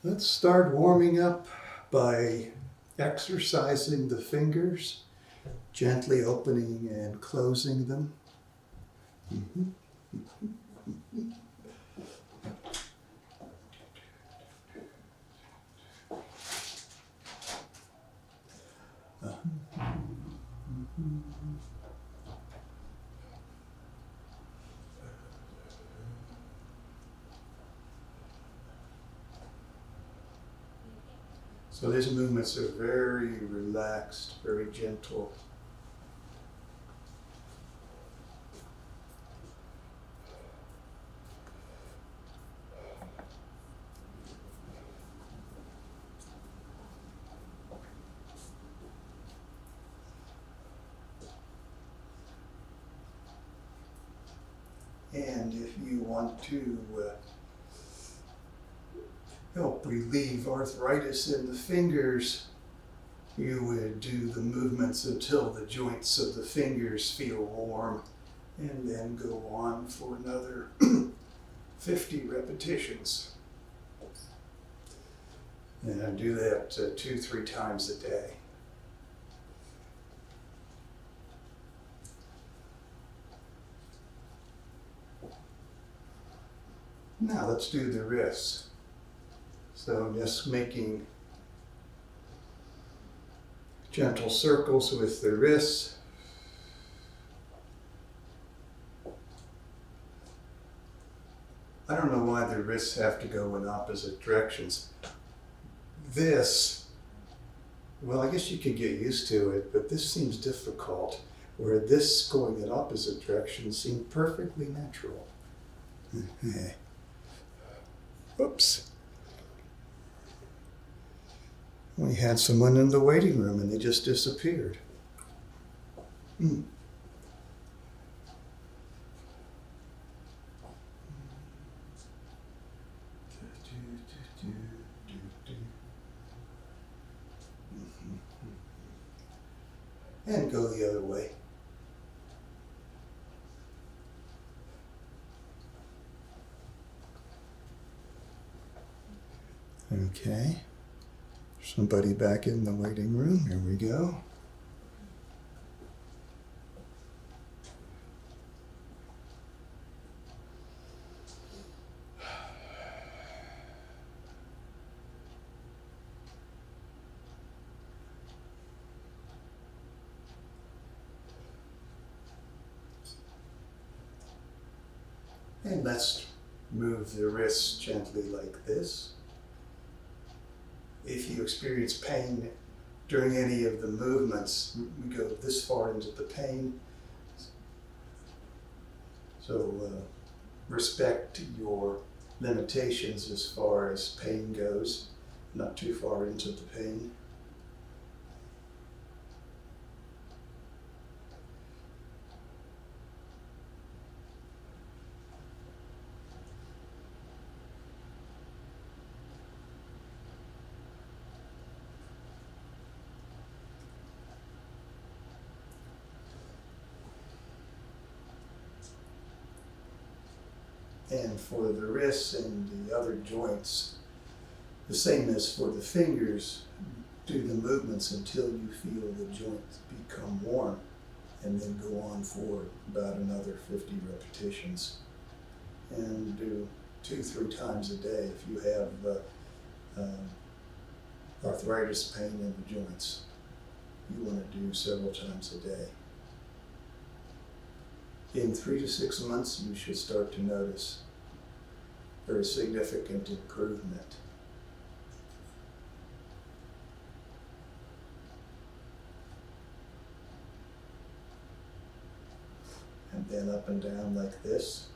Let's start warming up by exercising the fingers, gently opening and closing them. So these movements are very relaxed, very gentle. And if you want to help relieve arthritis in the fingers, you would do the movements until the joints of the fingers feel warm, and then go on for another 50 repetitions. And do that 2-3 times a day. Now let's do the wrists. So I'm just making gentle circles with the wrists. I don't know why the wrists have to go in opposite directions. This, well, I guess you could get used to it, but this seems difficult, where this going in opposite directions seems perfectly natural. Oops. We had someone in the waiting room and they just disappeared. And go the other way. Okay. Somebody back in the waiting room. Here we go. And let's move the wrists gently like this. If you experience pain during any of the movements, we go this far into the pain. So respect your limitations as far as pain goes, not too far into the pain. And for the wrists and the other joints, the same as for the fingers, do the movements until you feel the joints become warm, and then go on for about another 50 repetitions. And do 2-3 times a day if you have arthritis pain in the joints. You want to do several times a day. In 3 to 6 months, you should start to notice very significant improvement. And then up and down like this.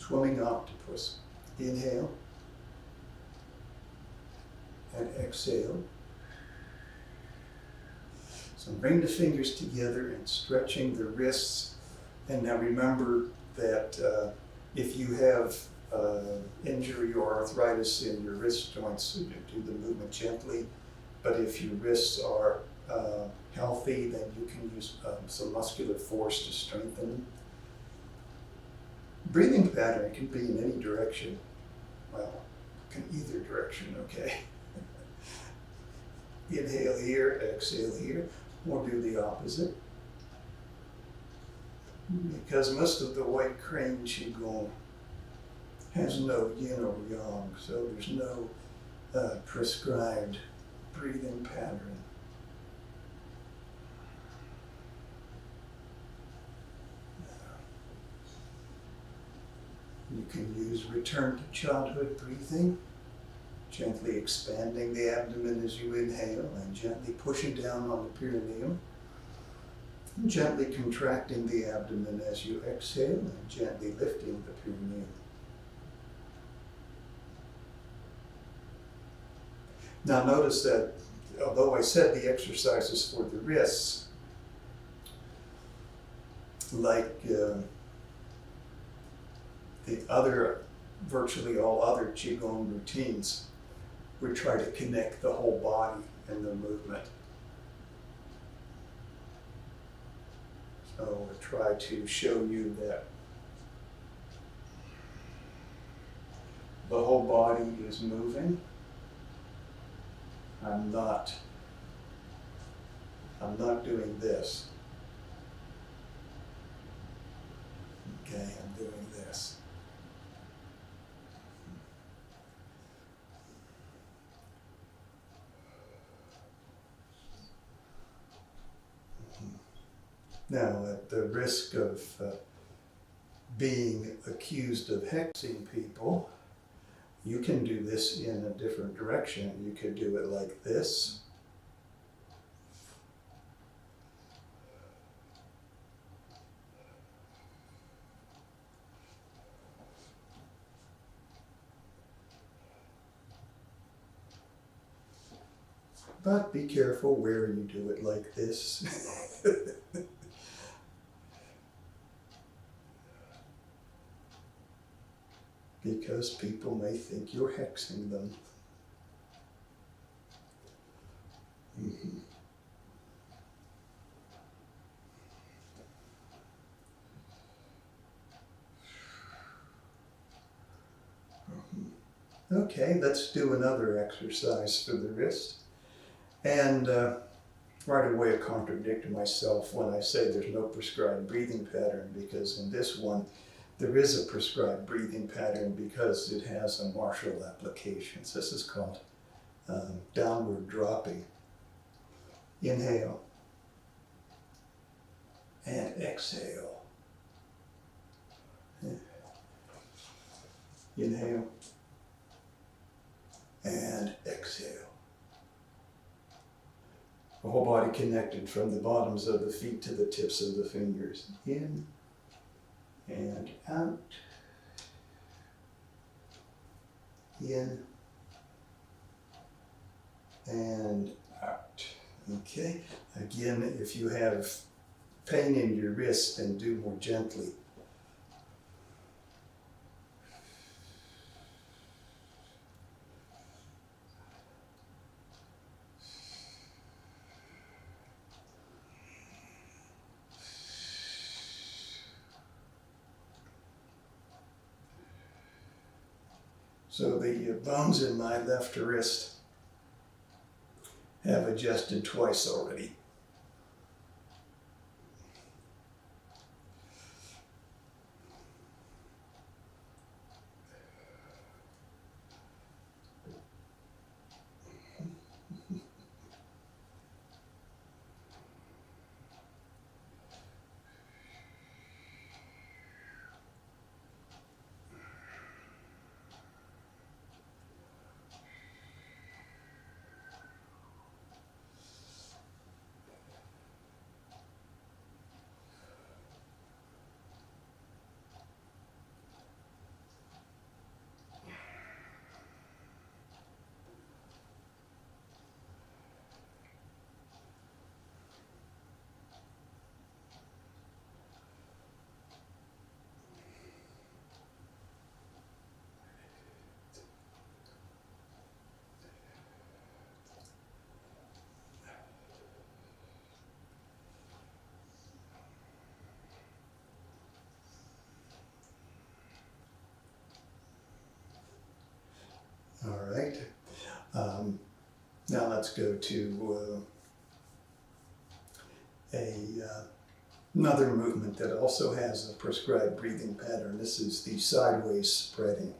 swimming octopus. Inhale and exhale. So bring the fingers together and stretching the wrists. And now remember that if you have injury or arthritis in your wrist joints, do the movement gently. But if your wrists are healthy, then you can use some muscular force to strengthen them. Breathing pattern can be in any direction. Well, in either direction, okay? Inhale here, exhale here, or do the opposite. Because most of the White Crane Qigong has no yin or yang, so there's no prescribed breathing pattern. You can use return to childhood breathing, gently expanding the abdomen as you inhale and gently pushing down on the perineum. Gently contracting the abdomen as you exhale and gently lifting the perineum. Now notice that although I said the exercise is for the wrists, like virtually all other Qigong routines, we try to connect the whole body in the movement. So we'll try to show you that the whole body is moving. I'm not doing this. Okay, I'm doing this. Now, at the risk of being accused of hexing people, you can do this in a different direction. You could do it like this. But be careful where you do it like this. Because people may think you're hexing them. Mm-hmm. Okay, let's do another exercise for the wrist. And right away I contradict myself when I say there's no prescribed breathing pattern, because in this one, there is a prescribed breathing pattern because it has a martial application. So this is called downward dropping. Inhale and exhale. Inhale and exhale. The whole body connected from the bottoms of the feet to the tips of the fingers. In and out, in and out. Okay, again, if you have pain in your wrist, then do more gently. So the bones in my left wrist have adjusted twice already. let's go to another movement that also has a prescribed breathing pattern. This is the sideways spreading.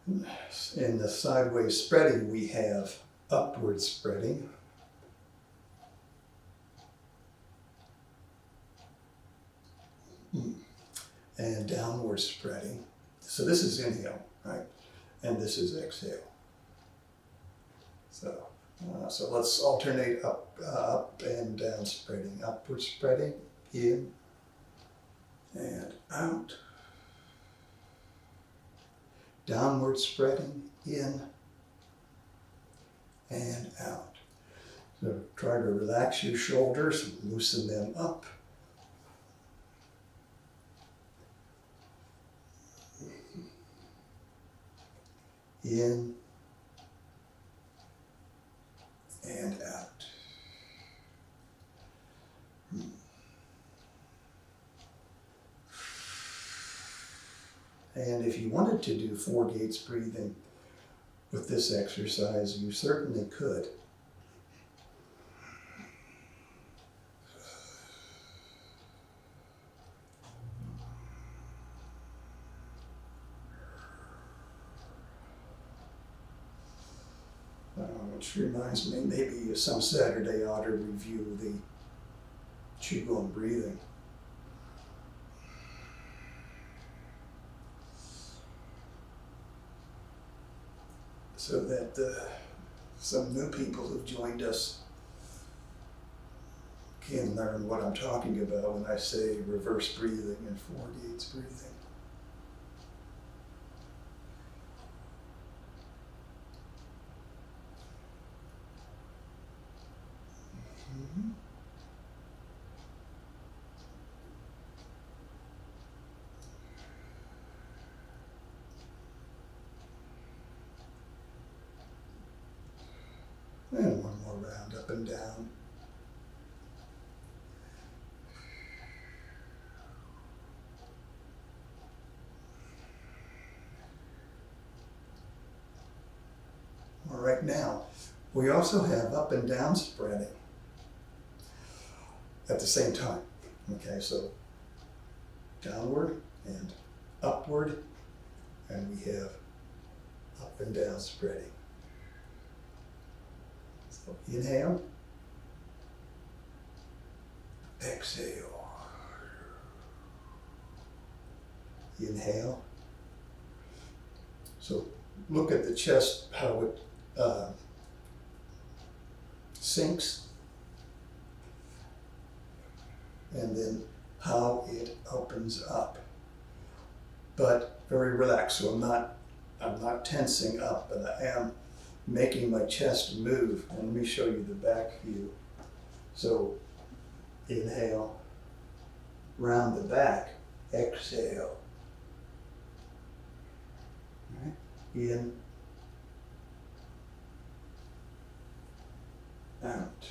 In the sideways spreading, we have upward spreading, and downward spreading. So this is inhale, right? And this is exhale. So let's alternate up and down spreading. Upward spreading, in and out. Downward spreading, in and out. So try to relax your shoulders, loosen them up. In and out. And if you wanted to do 4 gates breathing with this exercise, you certainly could. Which reminds me, maybe some Saturday I ought to review the Qigong breathing. So that some new people who've joined us can learn what I'm talking about when I say reverse breathing and 4 gates breathing. And one more round up and down. All right, now, we also have up and down spreading at the same time. Okay, so downward and upward, and we have up and down spreading. So inhale, exhale, inhale. So look at the chest, how it sinks, and then how it opens up. But very relaxed, so I'm not tensing up, but I am making my chest move. And let me show you the back view. So inhale, round the back, exhale. Right. In, out.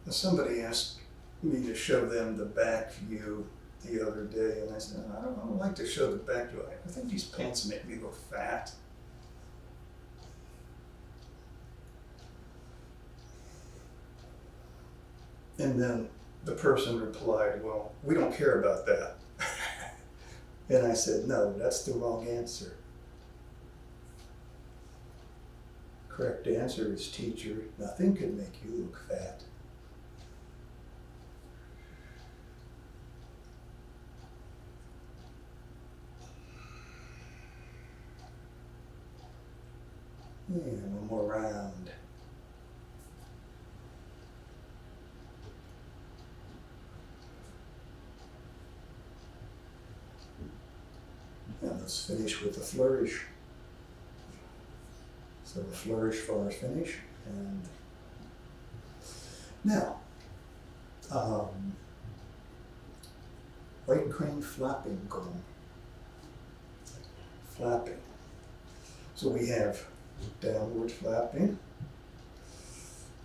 Somebody asked me to show them the back view the other day, and I said, I don't like to show the back view. I think these pants make me look fat. And then the person replied, well, we don't care about that. And I said, no, that's the wrong answer. Correct answer is, teacher, nothing can make you look fat. And one more round. And let's finish with a flourish. So a flourish for our finish. And now, White Crane flapping Qigong. Flapping. So we have downward flapping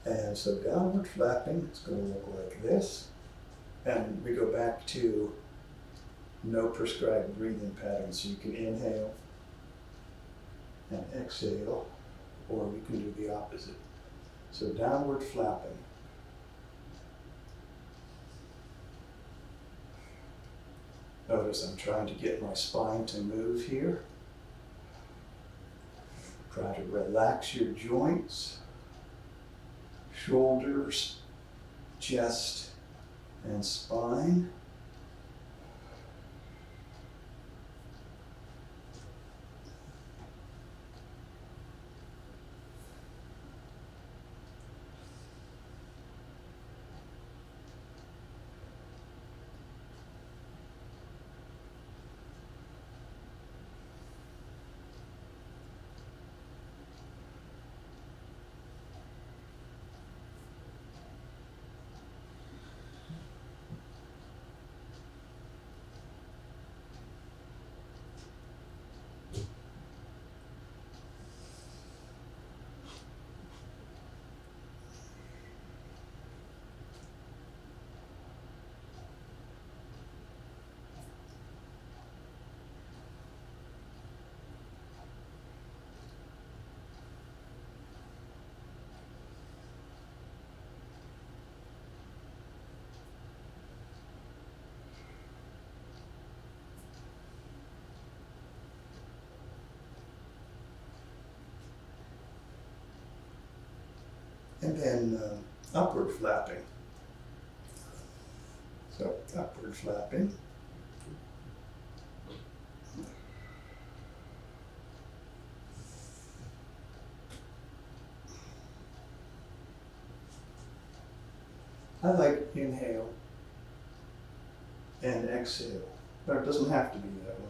And so downward flapping is going to look like this. And we go back to no prescribed breathing pattern. So you can inhale and exhale, or we can do the opposite. So downward flapping. Notice I'm trying to get my spine to move here. Try to relax your joints, shoulders, chest, and spine. And then upward flapping. So upward flapping. I like inhale and exhale, but it doesn't have to be that way.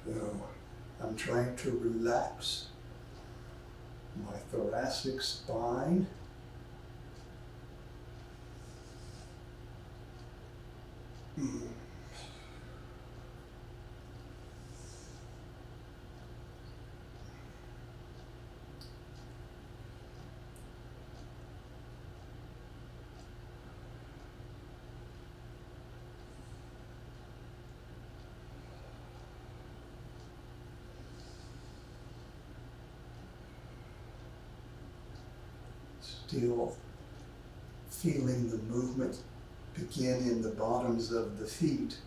So I'm trying to relax my thoracic spine. Still feeling the movement begin in the bottoms of the feet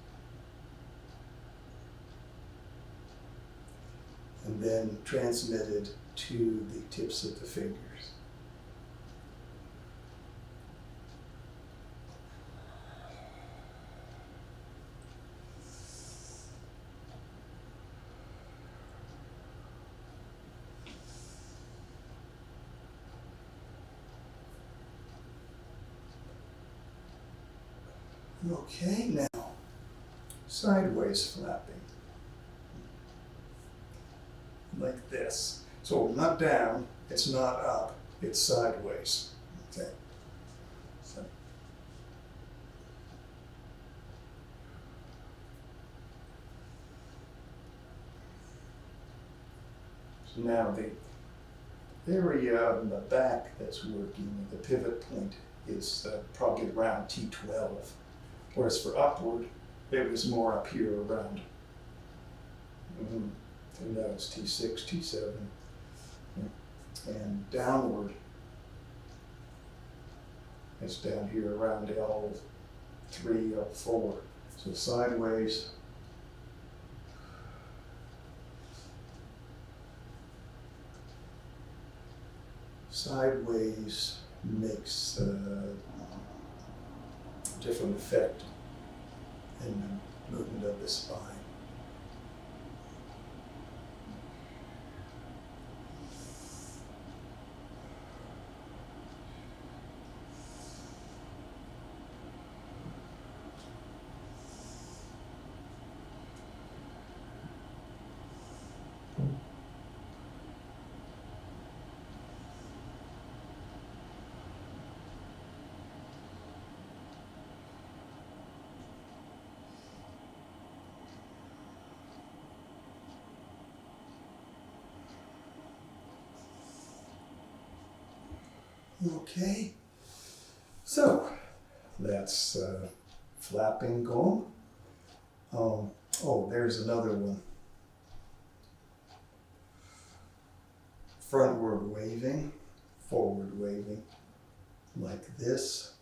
and then transmitted to the tips of the fingers. Okay, now sideways flapping, like this. So not down, it's not up, it's sideways. Okay. So now the area in the back that's working, the pivot point, is probably around T12. Whereas for upward, it was more up here around, and now it's T6, T7. And downward, it's down here around L3, L4. So sideways, sideways makes a different effect in the movement of the spine. Okay, so that's flapping gong. Oh, there's another one. Frontward waving, forward waving, like this.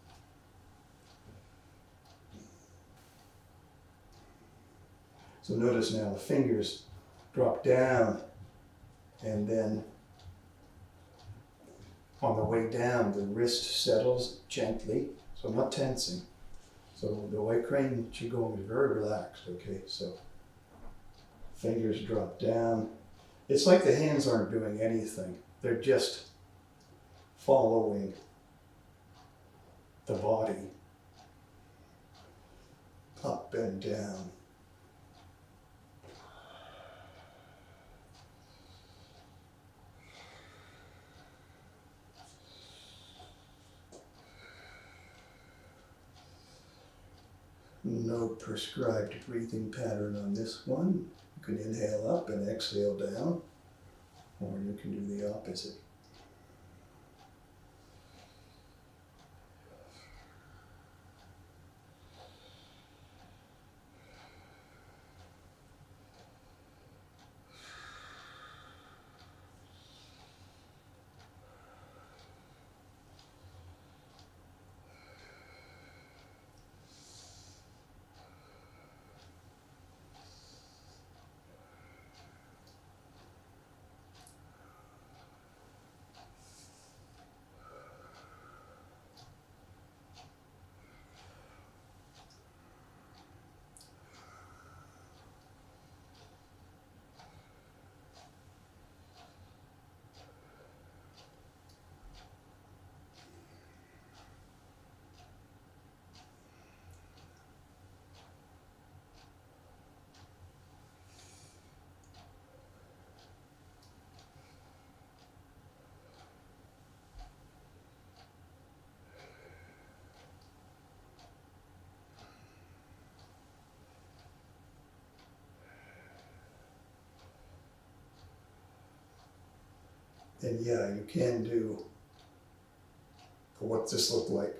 So notice now the fingers drop down, and then on the way down, the wrist settles gently, so I'm not tensing. So the White Crane Qigong is very relaxed, okay? So fingers drop down. It's like the hands aren't doing anything. They're just following the body up and down. No prescribed breathing pattern on this one. You can inhale up and exhale down, or you can do the opposite. And yeah, you can do what this looked like.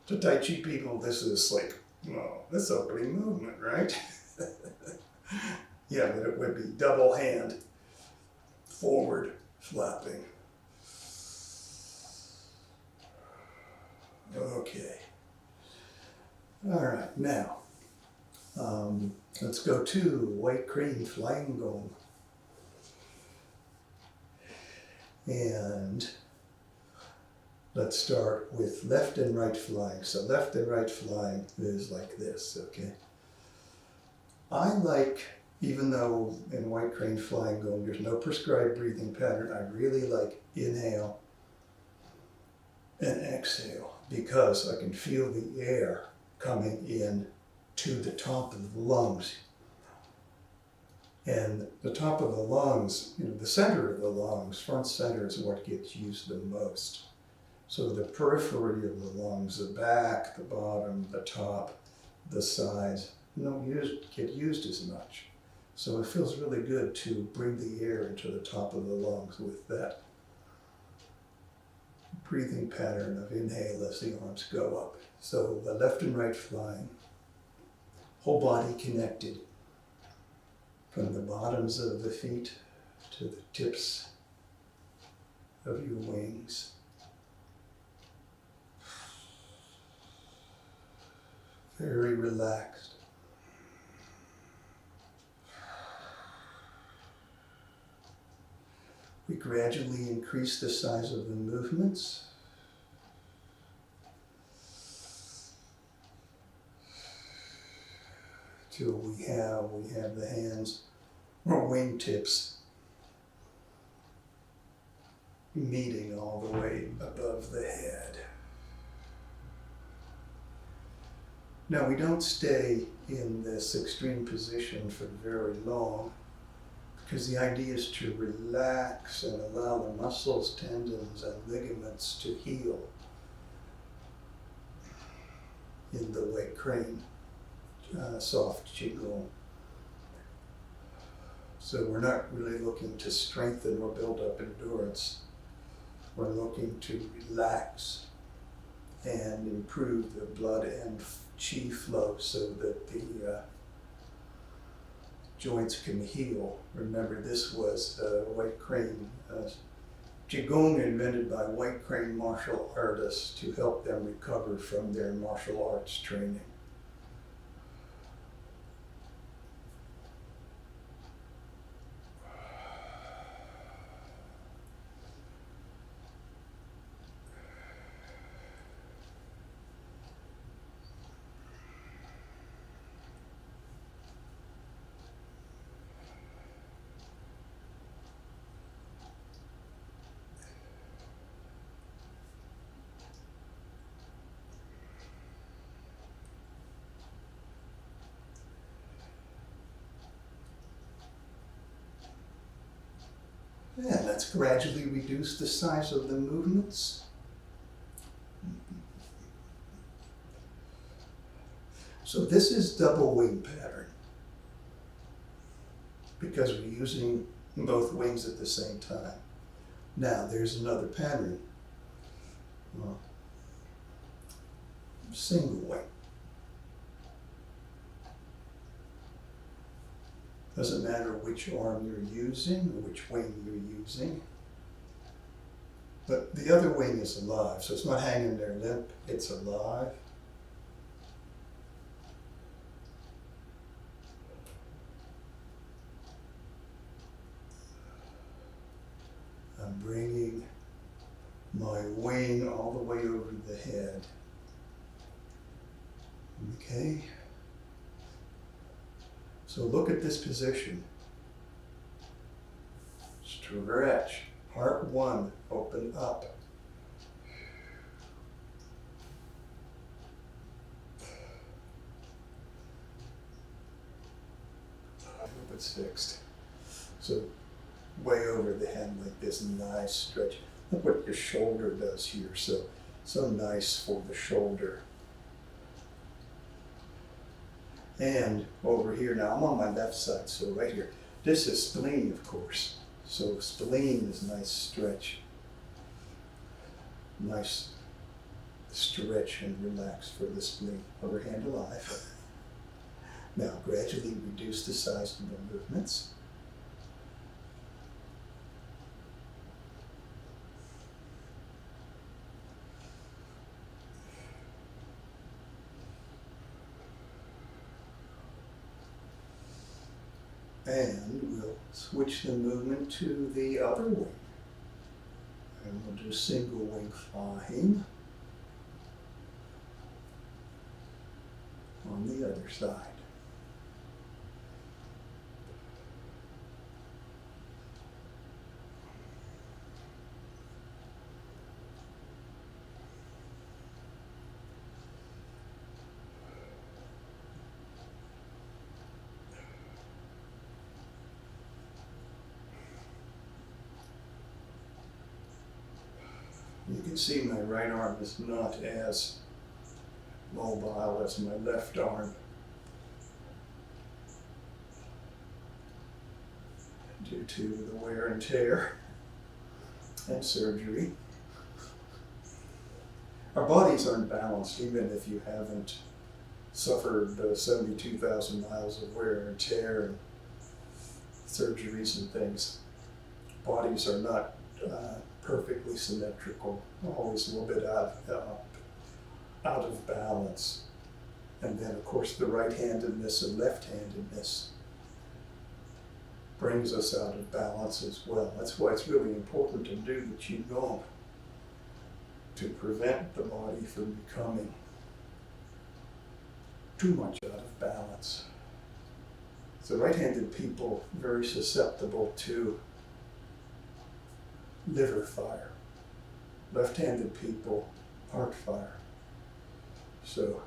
To Tai Chi people, this is like, oh, this opening movement, right? Yeah, but it would be double hand, forward flapping. Okay. All right, now, let's go to White Crane Flying Gong. And let's start with left and right flying. So left and right flying is like this, okay? I like, even though in White Crane Flying Gong there's no prescribed breathing pattern, I really like inhale and exhale because I can feel the air coming in to the top of the lungs. And the top of the lungs, the center of the lungs, front center is what gets used the most. So the periphery of the lungs, the back, the bottom, the top, the sides, don't get used as much. So it feels really good to bring the air into the top of the lungs with that breathing pattern of inhale as the arms go up. So the left and right flying, whole body connected. From the bottoms of the feet to the tips of your wings. Very relaxed. We gradually increase the size of the movements. Till we have the hands or wingtips meeting all the way above the head. Now we don't stay in this extreme position for very long because the idea is to relax and allow the muscles, tendons, and ligaments to heal in the White Crane Soft Qigong. So we're not really looking to strengthen or build up endurance. we're looking to relax and improve the blood and chi flow so that the joints can heal. Remember, this was White Crane Qigong, invented by White Crane martial artists to help them recover from their martial arts training. And let's gradually reduce the size of the movements. So this is double wing pattern because we're using both wings at the same time. Now there's another pattern. Single wing. Doesn't matter which arm you're using or which wing you're using. But the other wing is alive, so it's not hanging there limp, it's alive. I'm bringing my wing all the way over the head. Okay. So look at this position. Stretch. Part one, open up. I hope it's fixed. So way over the head like this, nice stretch. Look what your shoulder does here. So nice for the shoulder. And over here, now I'm on my left side, so right here. This is spleen, of course. So spleen is nice stretch. Nice stretch and relax for the spleen. Other hand alive. Now gradually reduce the size of the movements. And we'll switch the movement to the other wing. And we'll do single wing flying on the other side. You can see my right arm is not as mobile as my left arm due to the wear and tear and surgery. Our bodies aren't balanced even if you haven't suffered 72,000 miles of wear and tear and surgeries and things. Bodies are not perfectly symmetrical, always a little bit out of balance. And then of course the right-handedness and left-handedness brings us out of balance as well. That's why it's really important to do the Qigong to prevent the body from becoming too much out of balance. So right-handed people are very susceptible to liver fire. Left-handed people, heart fire. So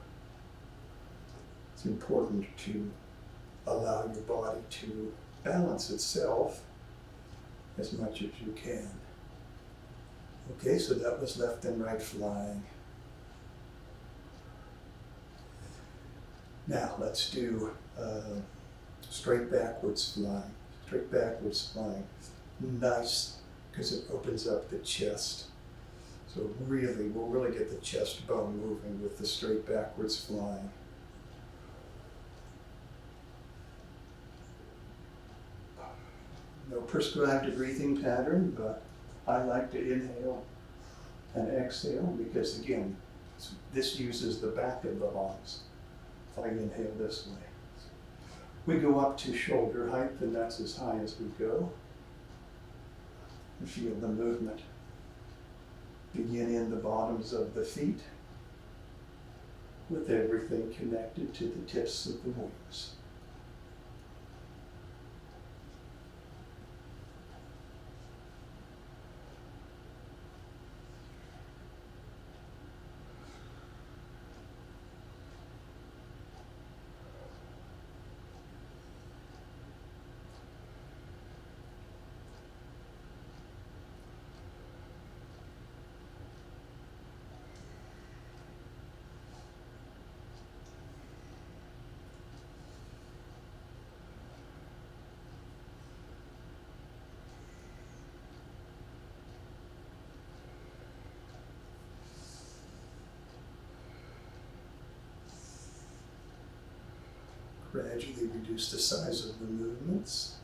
it's important to allow your body to balance itself as much as you can. Okay, so that was left and right flying. Now let's do straight backwards flying. Straight backwards flying. Nice, because it opens up the chest. So really, we'll really get the chest bone moving with the straight backwards flying. No prescribed breathing pattern, but I like to inhale and exhale because, again, this uses the back of the lungs. If I inhale this way. We go up to shoulder height, and that's as high as we go. And feel the movement begin in the bottoms of the feet, with everything connected to the tips of the wings. Gradually reduce the size of the movements.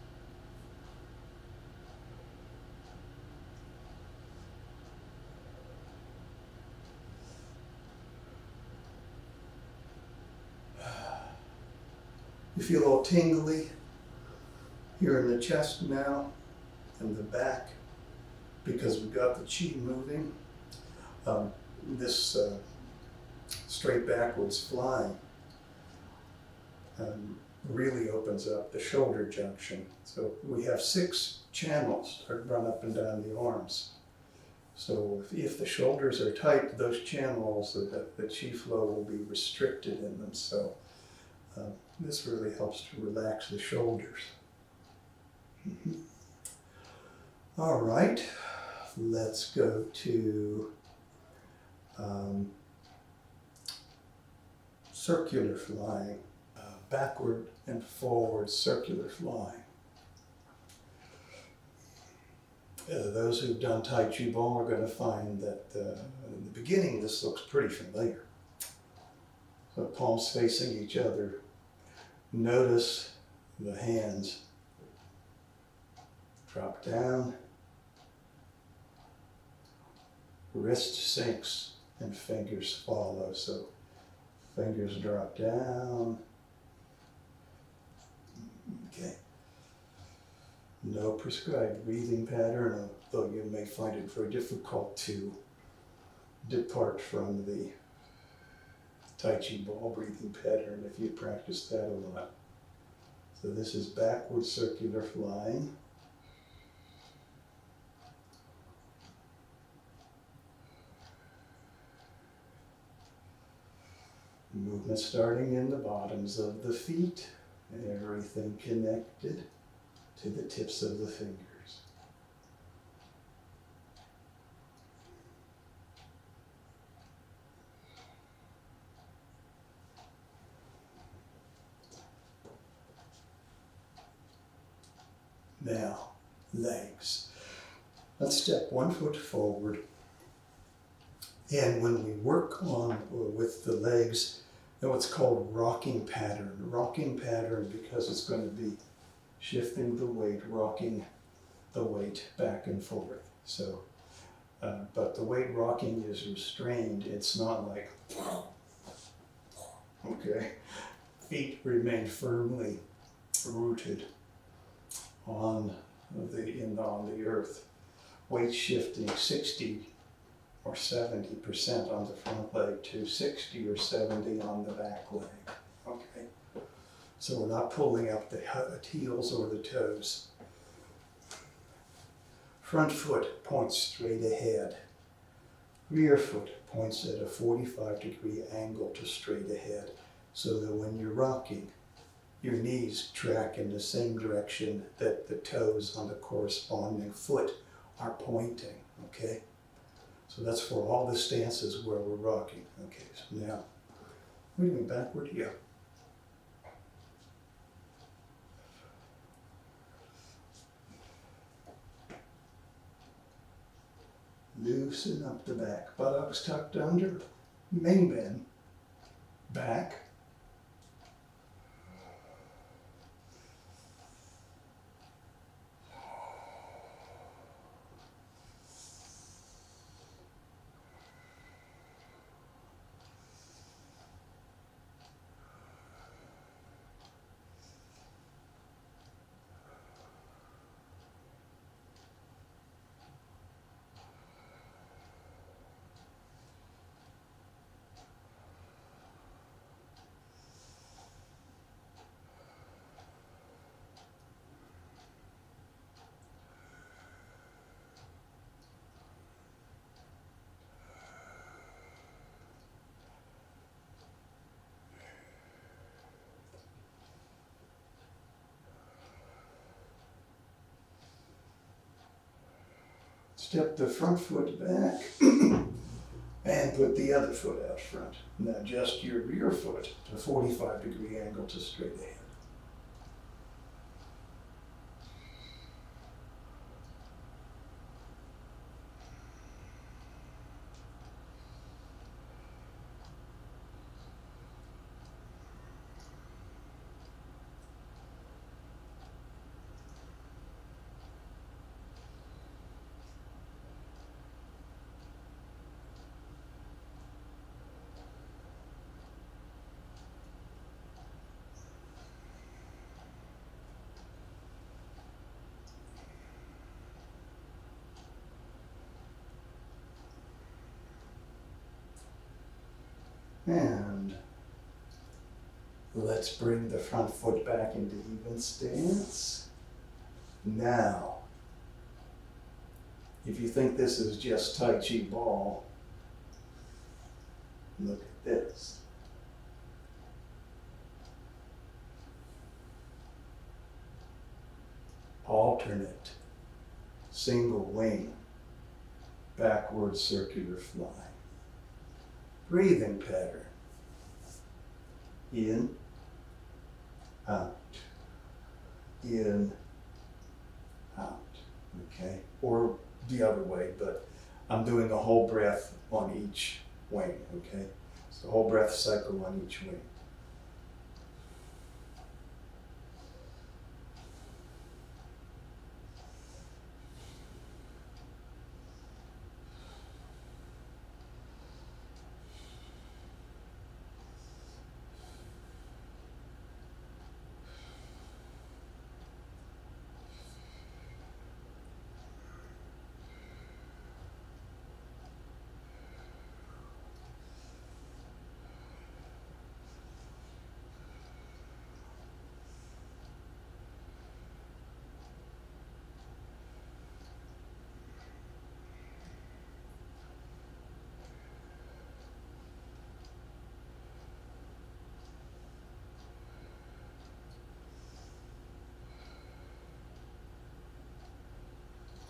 You feel all tingly here in the chest now and the back because we've got the chi moving. This straight backwards flying really opens up the shoulder junction. So we have 6 channels that run up and down the arms. So if the shoulders are tight, those channels, the chi flow will be restricted in them. So this really helps to relax the shoulders. Mm-hmm. All right, let's go to circular flying. Backward and forward circular flying. Those who've done Tai Chi Qigong are going to find that in the beginning this looks pretty familiar. So palms facing each other. Notice the hands drop down, wrist sinks and fingers follow. So fingers drop down. Okay. No prescribed breathing pattern, although you may find it very difficult to depart from the Tai Chi ball breathing pattern if you practice that a lot. So this is backward circular flying. Movement starting in the bottoms of the feet, everything connected to the tips of the fingers. Now, legs. Let's step 1 foot forward. And when we work on with the legs, what's called rocking pattern. Rocking pattern because it's going to be shifting the weight, rocking the weight back and forth. So, but the weight rocking is restrained. It's not like, okay. Feet remain firmly rooted on the earth. Weight shifting 60 or 70% on the front leg to 60 or 70 on the back leg. Okay. So we're not pulling up the heels or the toes. Front foot points straight ahead. Rear foot points at a 45-degree angle to straight ahead, so that when you're rocking, your knees track in the same direction that the toes on the corresponding foot are pointing, okay? So that's for all the stances where we're rocking. Okay, so now, we're going backward here. Loosen up the back. Buttocks tucked under. Main bend. Back. Step the front foot back and put the other foot out front. Now adjust your rear foot to a 45-degree angle to straight ahead. And let's bring the front foot back into even stance. Now, if you think this is just Tai Chi ball, look at this. Alternate, single wing, backward circular fly. Breathing pattern. In, out, in, out, okay? Or the other way, but I'm doing a whole breath on each wing, okay? So whole breath cycle on each wing.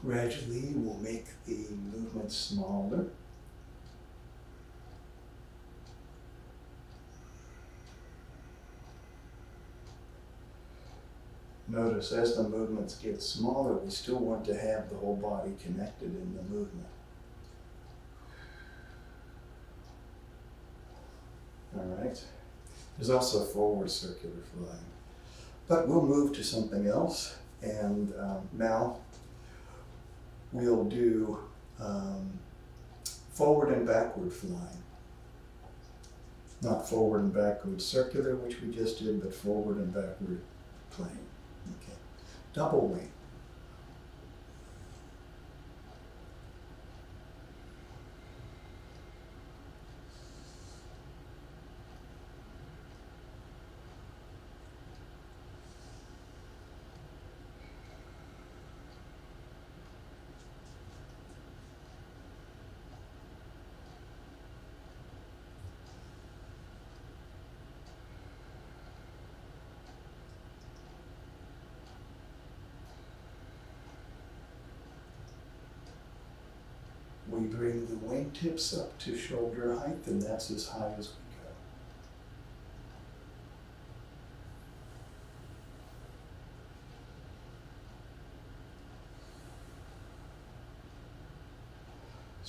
Gradually, we'll make the movement smaller. Notice as the movements get smaller, we still want to have the whole body connected in the movement. All right. There's also forward circular flying. But we'll move to something else. And now we'll do forward and backward flying. Not forward and backward circular, which we just did, but forward and backward plane. Okay. Double wing. We bring the wingtips up to shoulder height, and that's as high as we go.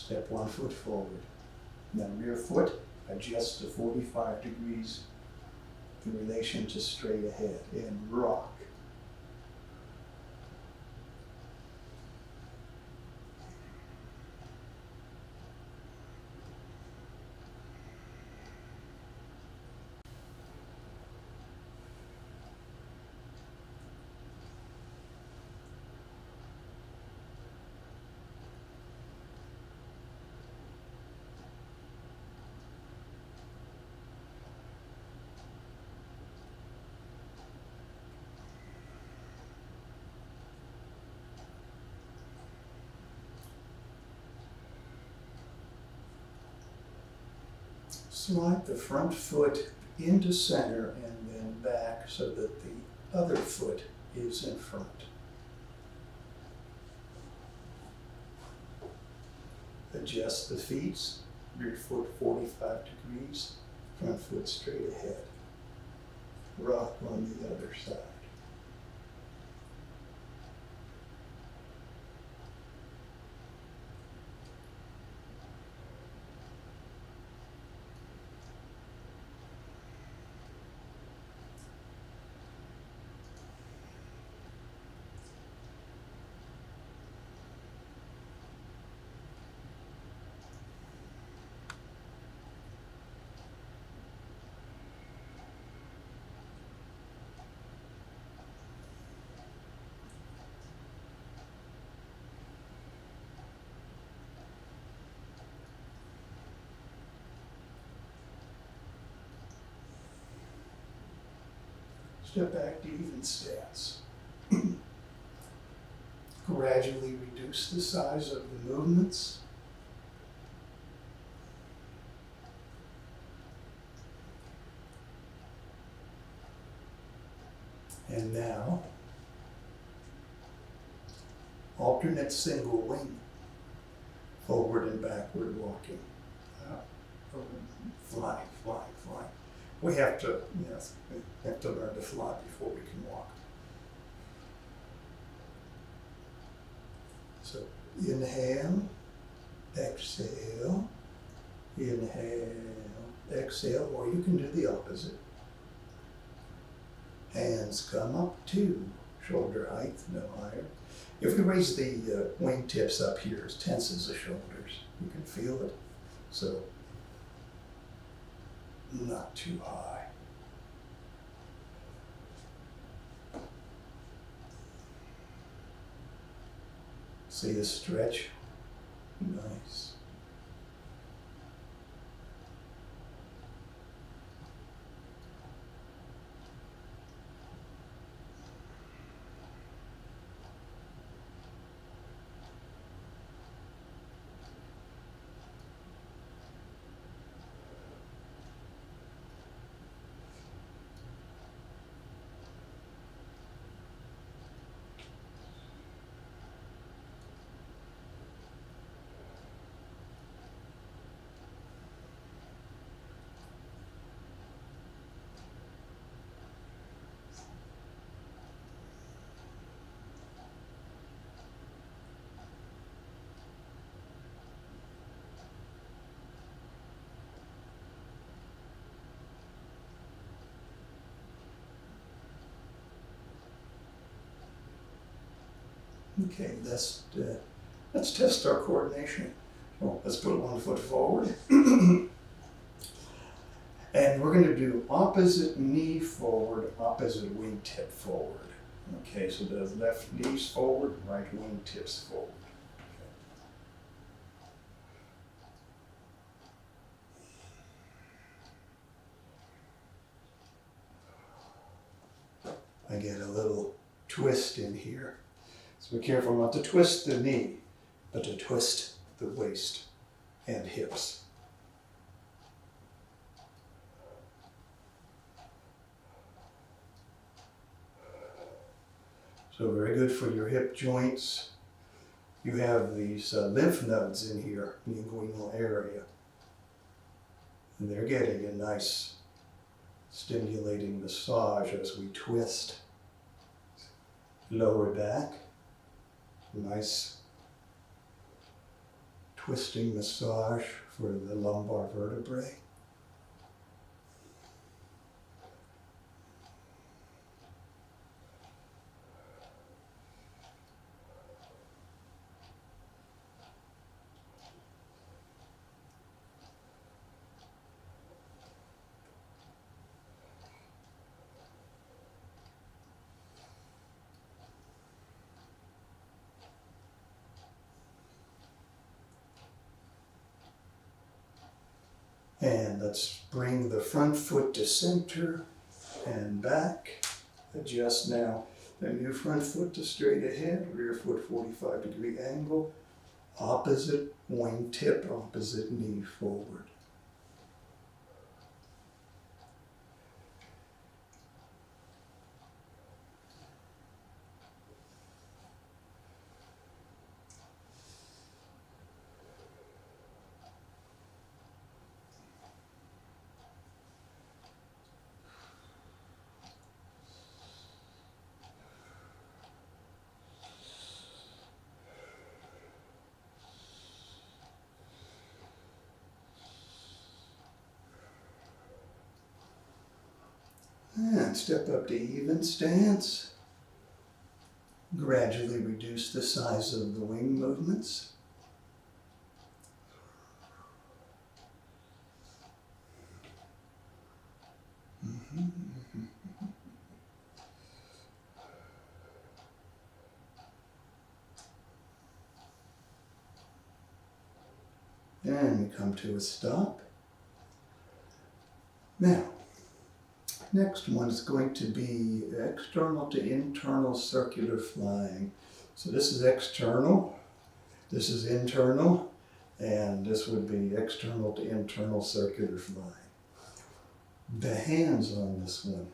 Step 1 foot forward. Now rear foot, adjust to 45 degrees in relation to straight ahead, and rock. Slide the front foot into center and then back so that the other foot is in front. Adjust the feet, rear foot 45 degrees, front foot straight ahead. Rock on the other side. Step back to even stance. Gradually reduce the size of the movements. And now, alternate single wing, forward and backward walking. Flying, flying, flying. We have to, yes, we have to learn to fly before we can walk. So inhale, exhale, inhale, exhale, or you can do the opposite. Hands come up to shoulder height, no higher. If we raise the wingtips up here, it tenses the shoulders. You can feel it. So not too high. See the stretch? Nice. Okay, let's test our coordination. So let's put one foot forward. And we're going to do opposite knee forward, opposite wingtip forward. Okay, so the left knee's forward, right wingtips forward. I get a little twist in here. So be careful not to twist the knee, but to twist the waist and hips. So very good for your hip joints. You have these lymph nodes in here, in the inguinal area. And they're getting a nice stimulating massage as we twist. Lower back. Nice twisting massage for the lumbar vertebrae. And let's bring the front foot to center and back. Adjust now the new front foot to straight ahead, rear foot 45-degree angle, opposite wingtip, opposite knee forward. And step up to even stance. Gradually reduce the size of the wing movements. And we come to a stop. Now, next one is going to be external to internal circular flying. So this is external, this is internal, and this would be external to internal circular flying. The hands on this one,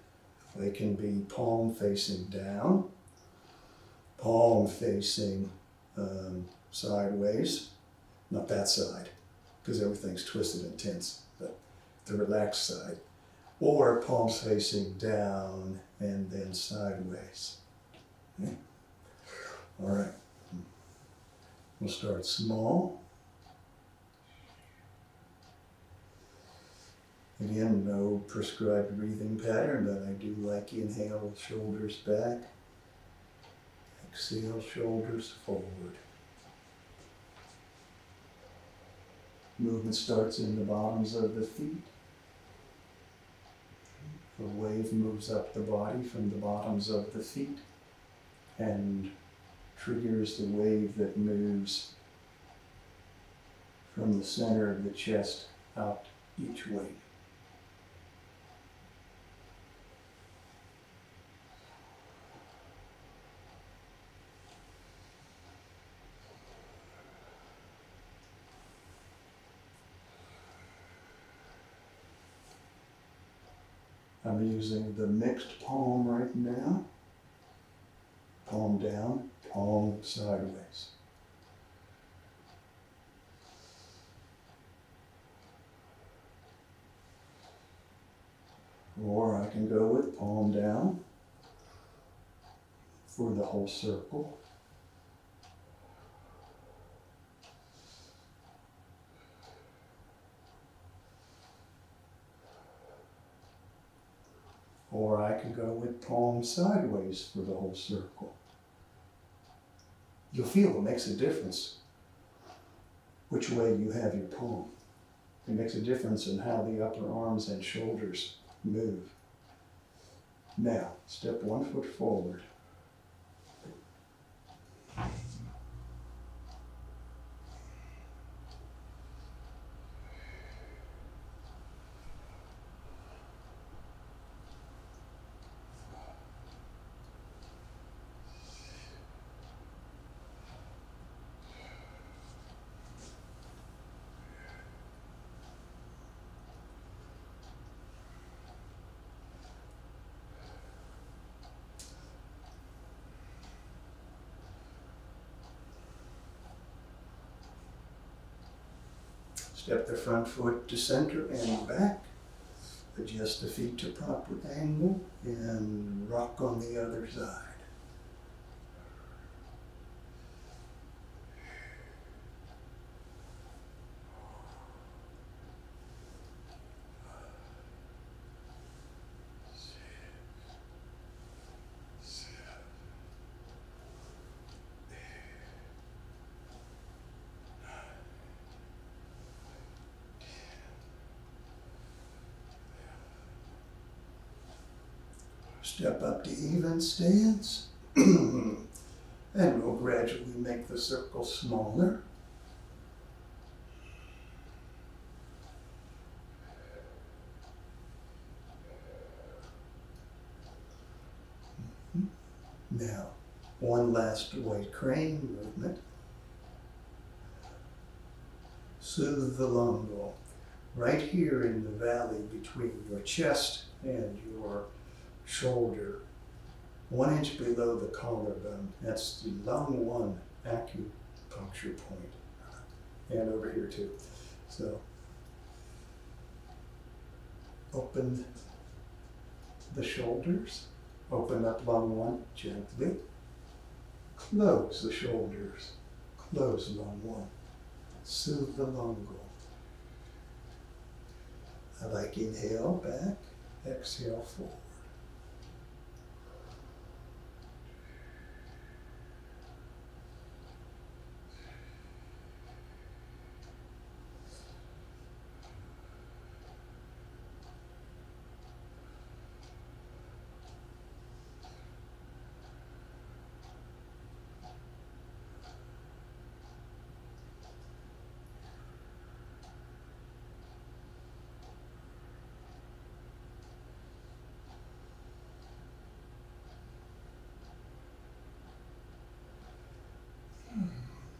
they can be palm facing down, palm facing sideways, not that side, because everything's twisted and tense, but the relaxed side. Or palms facing down and then sideways. Okay. All right. We'll start small. Again, no prescribed breathing pattern, but I do like inhale, shoulders back. Exhale, shoulders forward. Movement starts in the bottoms of the feet. The wave moves up the body from the bottoms of the feet and triggers the wave that moves from the center of the chest out each way. I'm using the mixed palm right now. Palm down, palm sideways. Or I can go with palm down for the whole circle. Or I can go with palm sideways for the whole circle. You'll feel it makes a difference which way you have your palm. It makes a difference in how the upper arms and shoulders move. Now, step 1 foot forward. Step the front foot to center and back. Adjust the feet to proper angle and rock on the other side. Step up to even stance. And we'll gradually make the circle smaller. Now, one last white crane movement. Soothe the lungle. Right here in the valley between your chest and your shoulder, 1 inch below the collarbone. That's the lung 1 acupuncture point. And over here too. So, open the shoulders. Open up lung 1 gently. Close the shoulders. Close lung 1. Soothe the lungle. I like inhale back, exhale forward.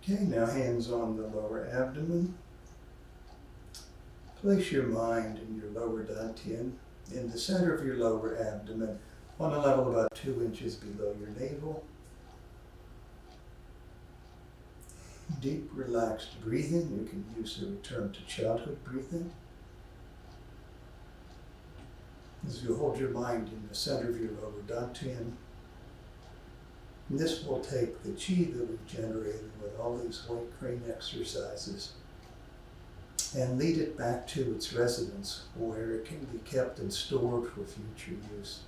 Okay, now hands on the lower abdomen. Place your mind in your lower dantian, in the center of your lower abdomen, on a level about 2 inches below your navel. Deep, relaxed breathing. You can use the return to childhood breathing. As you hold your mind in the center of your lower dantian, this will take the chi that we've generated with all these white crane exercises and lead it back to its residence where it can be kept and stored for future use.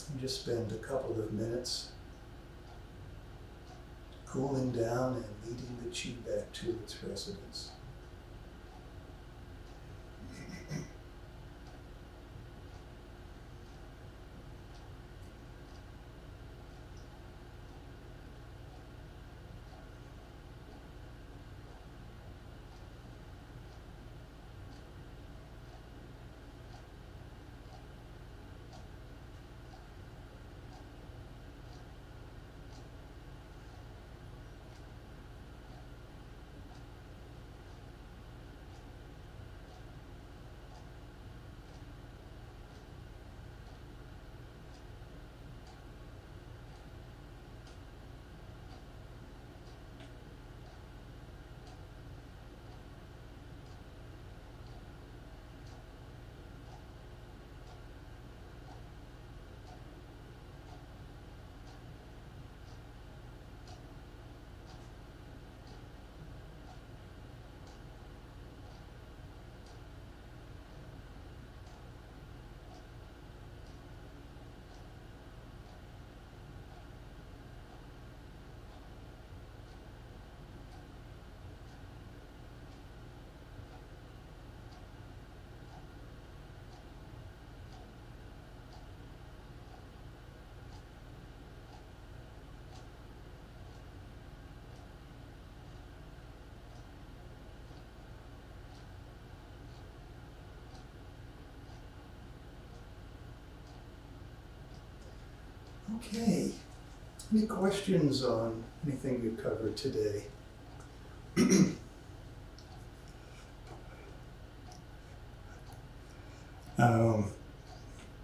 And just spend a couple of minutes cooling down and leading the chi back to its residence. Okay, any questions on anything we've covered today?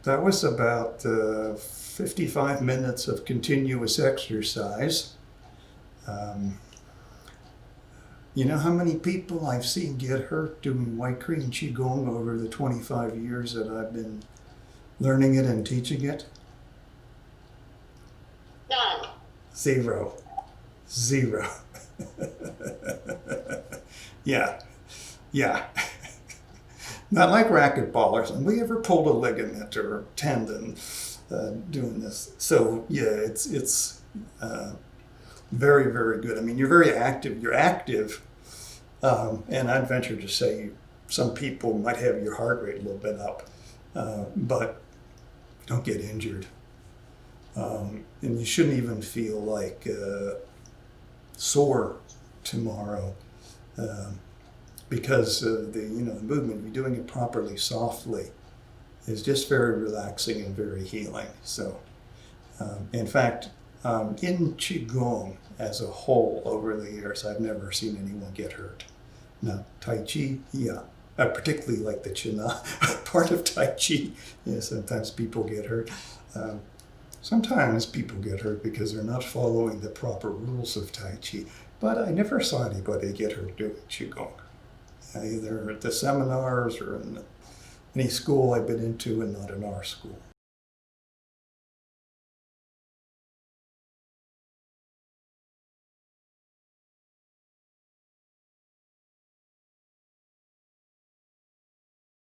That was about 55 minutes of continuous exercise. You know how many people I've seen get hurt doing White Crane Qigong over the 25 years that I've been learning it and teaching it? None. Zero. Yeah. Not like racquetballers. And we ever pulled a ligament or tendon doing this. So yeah, it's very, very good. I mean, you're very active. You're active, and I'd venture to say some people might have your heart rate a little bit up, but don't get injured. And you shouldn't even feel like sore tomorrow, because the movement, you're doing it properly, softly, is just very relaxing and very healing. So, in fact, in Qigong as a whole over the years, I've never seen anyone get hurt. Now, Tai Chi, yeah, particularly like the China part of Tai Chi, yeah, sometimes people get hurt. Sometimes people get hurt because they're not following the proper rules of Tai Chi, but I never saw anybody get hurt doing Qigong, either at the seminars or in any school I've been into, and not in our school.